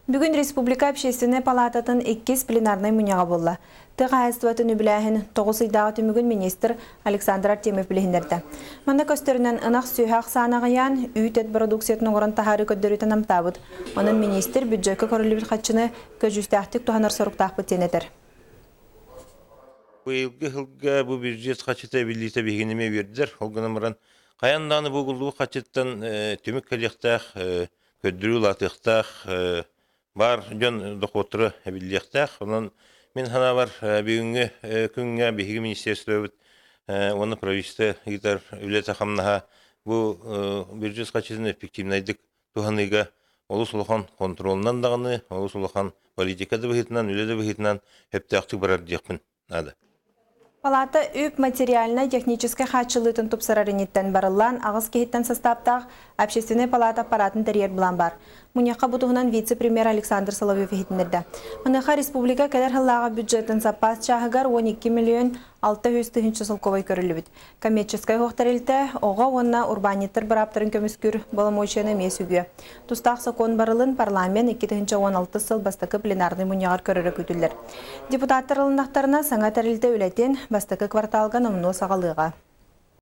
Бүгін Республика Общественная палататын 2 пленарный мұняға болла. Тыға әстуатын үбіләхін 9 ыйдағы түмігін министр Александр Артемьев білігіндерді. Манда көстерінен ынақ сүйхақ сағанағаян үйт әт продукциятын оғырын тахары көддөрітін амтабыд. Оның министр бюджеткі көрілібіт қатшыны көжүстәқтік туғанар сұрықтақ бұттенетер. Бұл бюджет қатшыта білдейті бігінеме берділер. Олғынымыран қаянданы бұғылуы қатшыттан түмік кәлектақ, көддіру латықтақ, бар жон доқотыры білдейқтақ. Онан мен хана бар бүгінгі күнге бігігі министерство өбіт, оны правительство гитар үлеті қамнаға бұл бюджет қатшытын эффективнайдық туғаныға олыс ұлыған контролынан дағыны, олыс ұлыған политикады бұхетінен, үлеті бұхетінен өптіқтік барар дейқпін. Палата үп материально-технический хатчылытын тупсарарыниттен барылан ағыз кейттен составтақ Общественная палата аппаратын тәрер бұлан бар. Мұнеқа бұтығынан вице-премьер Александр Соловьев ехетіндерді. Мұнеқа республика кәдер ғылаға бюджетін запас чағығар 12 миллион 600 тысяча сылковай көрілі бүд. Коммерческай хоқтарелті оға онна урбаниттер бараптарын көміскүр боломойшыны месуге. Тустақ сокон барылын парламент 2016 сыл бастықы пленарный мұнеғар көрірі күтілдер. Депутаттар ылындақтарына саңа тәрелті өлетен бастықы кварталға номыну сағалыға.